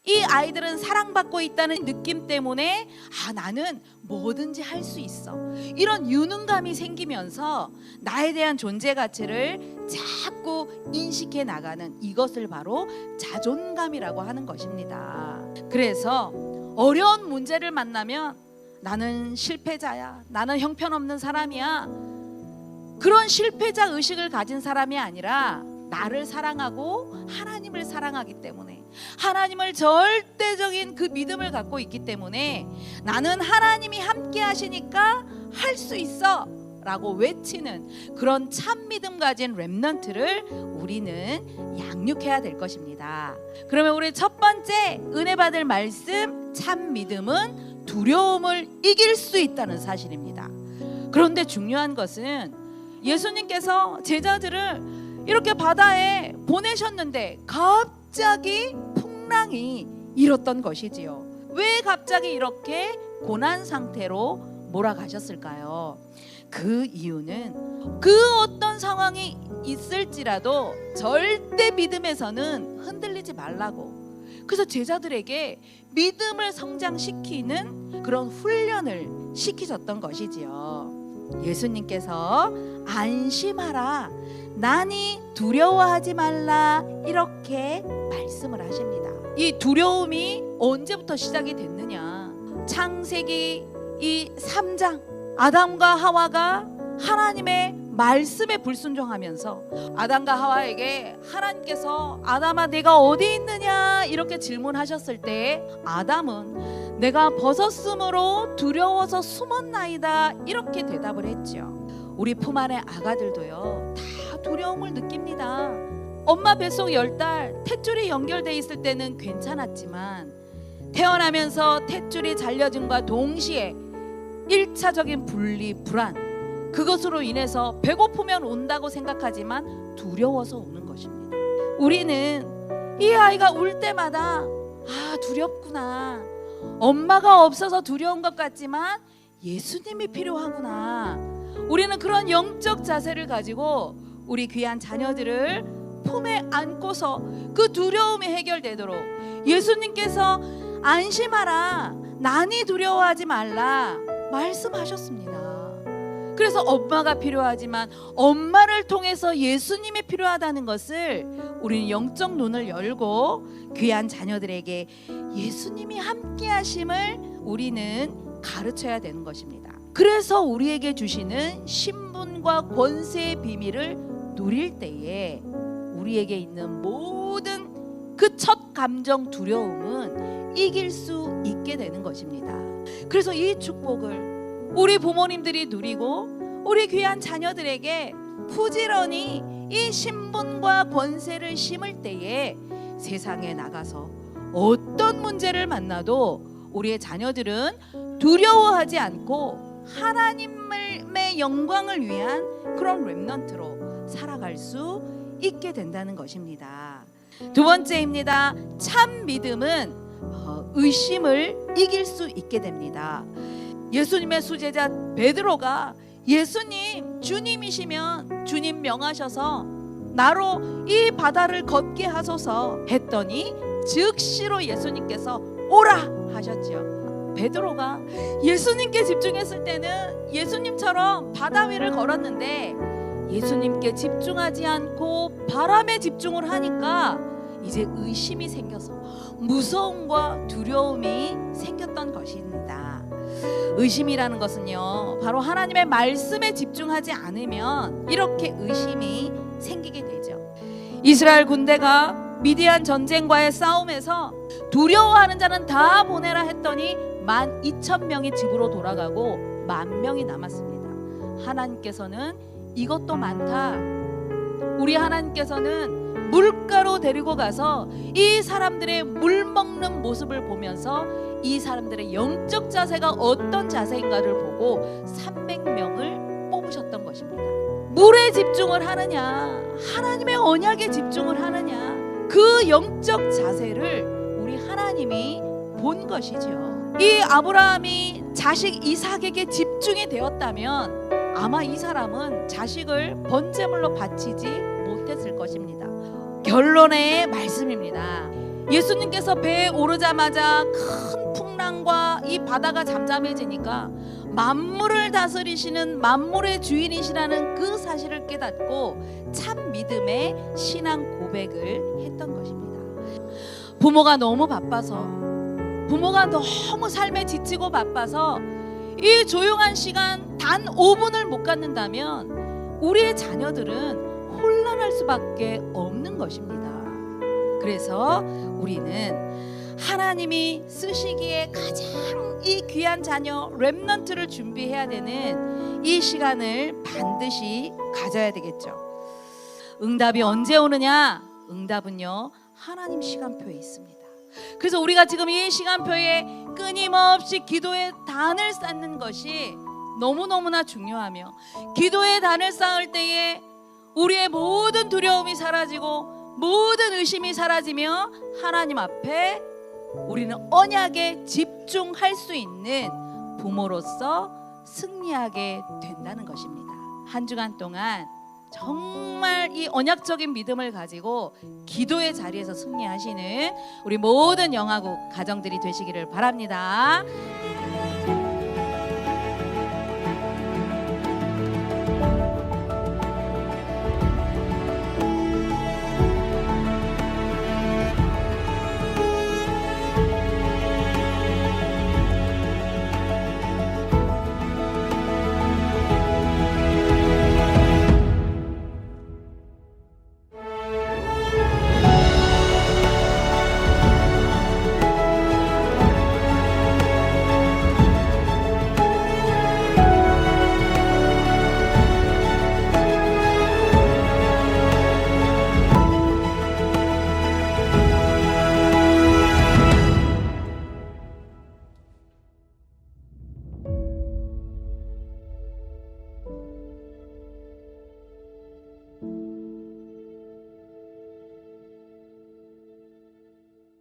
이 아이들은 사랑받고 있다는 느낌 때문에 나는 뭐든지 할 수 있어, 이런 유능감이 생기면서 나에 대한 존재 가치를 자꾸 인식해 나가는 이것을 바로 자존감이라고 하는 것입니다. 그래서 어려운 문제를 만나면 나는 실패자야, 나는 형편없는 사람이야, 그런 실패자 의식을 가진 사람이 아니라 나를 사랑하고 하나님을 사랑하기 때문에, 하나님을 절대적인 그 믿음을 갖고 있기 때문에 나는 하나님이 함께 하시니까 할 수 있어 라고 외치는 그런 참 믿음 가진 렘넌트를 우리는 양육해야 될 것입니다. 그러면 우리 첫 번째 은혜 받을 말씀, 참 믿음은 두려움을 이길 수 있다는 사실입니다. 그런데 중요한 것은 예수님께서 제자들을 이렇게 바다에 보내셨는데 갑자기 풍랑이 일었던 것이지요. 왜 갑자기 이렇게 고난 상태로 몰아가셨을까요? 그 이유는 그 어떤 상황이 있을지라도 절대 믿음에서는 흔들리지 말라고, 그래서 제자들에게 믿음을 성장시키는 그런 훈련을 시키셨던 것이지요. 예수님께서 안심하라, 나니 두려워하지 말라, 이렇게 말씀을 하십니다. 이 두려움이 언제부터 시작이 됐느냐? 창세기 이 3장, 아담과 하와가 하나님의 말씀에 불순종하면서 아담과 하와에게 하나님께서 아담아 내가 어디 있느냐 이렇게 질문하셨을 때 아담은 내가 벗었으므로 두려워서 숨었나이다 이렇게 대답을 했죠. 우리 품 안의 아가들도요 다 두려움을 느낍니다. 엄마 뱃속 10달 탯줄이 연결돼 있을 때는 괜찮았지만 태어나면서 탯줄이 잘려짐과 동시에 1차적인 분리 불안, 그것으로 인해서 배고프면 온다고 생각하지만 두려워서 오는 것입니다. 우리는 이 아이가 울 때마다 두렵구나, 엄마가 없어서 두려운 것 같지만 예수님이 필요하구나, 우리는 그런 영적 자세를 가지고 우리 귀한 자녀들을 품에 안고서 그 두려움이 해결되도록 예수님께서 안심하라, 나니 두려워하지 말라 말씀하셨습니다. 그래서 엄마가 필요하지만 엄마를 통해서 예수님이 필요하다는 것을 우리는 영적 눈을 열고 귀한 자녀들에게 예수님이 함께 하심을 우리는 가르쳐야 되는 것입니다. 그래서 우리에게 주시는 신분과 권세의 비밀을 누릴 때에 우리에게 있는 모든 그 첫 감정 두려움은 이길 수 있게 되는 것입니다. 그래서 이 축복을 우리 부모님들이 누리고 우리 귀한 자녀들에게 부지런히 이 신분과 권세를 심을 때에 세상에 나가서 어떤 문제를 만나도 우리의 자녀들은 두려워하지 않고 하나님의 영광을 위한 그런 렘넌트로 살아갈 수 있게 된다는 것입니다. 두 번째입니다. 참 믿음은 의심을 이길 수 있게 됩니다. 예수님의 수제자 베드로가 예수님 주님이시면 주님 명하셔서 나로 이 바다를 걷게 하소서 했더니 즉시로 예수님께서 오라 하셨죠. 베드로가 예수님께 집중했을 때는 예수님처럼 바다 위를 걸었는데 예수님께 집중하지 않고 바람에 집중을 하니까 이제 의심이 생겨서 무서움과 두려움이 생겼던 것입니다. 의심이라는 것은요 바로 하나님의 말씀에 집중하지 않으면 이렇게 의심이 생기게 되죠. 이스라엘 군대가 미디안 전쟁과의 싸움에서 두려워하는 자는 다 보내라 했더니 12,000명이 집으로 돌아가고 10,000명이 남았습니다. 하나님께서는 이것도 많다, 우리 하나님께서는 물가로 데리고 가서 이 사람들의 물 먹는 모습을 보면서 이 사람들의 영적 자세가 어떤 자세인가를 보고 300명을 뽑으셨던 것입니다. 물에 집중을 하느냐 하나님의 언약에 집중을 하느냐, 그 영적 자세를 우리 하나님이 본 것이죠. 이 아브라함이 자식 이삭에게 집중이 되었다면 아마 이 사람은 자식을 번제물로 바치지 못했을 것입니다. 결론의 말씀입니다. 예수님께서 배에 오르자마자 큰 풍랑과 이 바다가 잠잠해지니까 만물을 다스리시는 만물의 주인이시라는 그 사실을 깨닫고 참 믿음의 신앙 고백을 했던 것입니다. 부모가 너무 바빠서, 부모가 너무 삶에 지치고 바빠서 이 조용한 시간 단 5분을 못 갖는다면 우리의 자녀들은 혼란할 수밖에 없는 것입니다. 그래서 우리는 하나님이 쓰시기에 가장 이 귀한 자녀 렘넌트를 준비해야 되는 이 시간을 반드시 가져야 되겠죠. 응답이 언제 오느냐? 응답은요, 하나님 시간표에 있습니다. 그래서 우리가 지금 이 시간표에 끊임없이 기도의 단을 쌓는 것이 너무너무나 중요하며, 기도의 단을 쌓을 때에 우리의 모든 두려움이 사라지고 모든 의심이 사라지며 하나님 앞에 우리는 언약에 집중할 수 있는 부모로서 승리하게 된다는 것입니다. 한 주간 동안 정말 이 언약적인 믿음을 가지고 기도의 자리에서 승리하시는 우리 모든 영화국 가정들이 되시기를 바랍니다.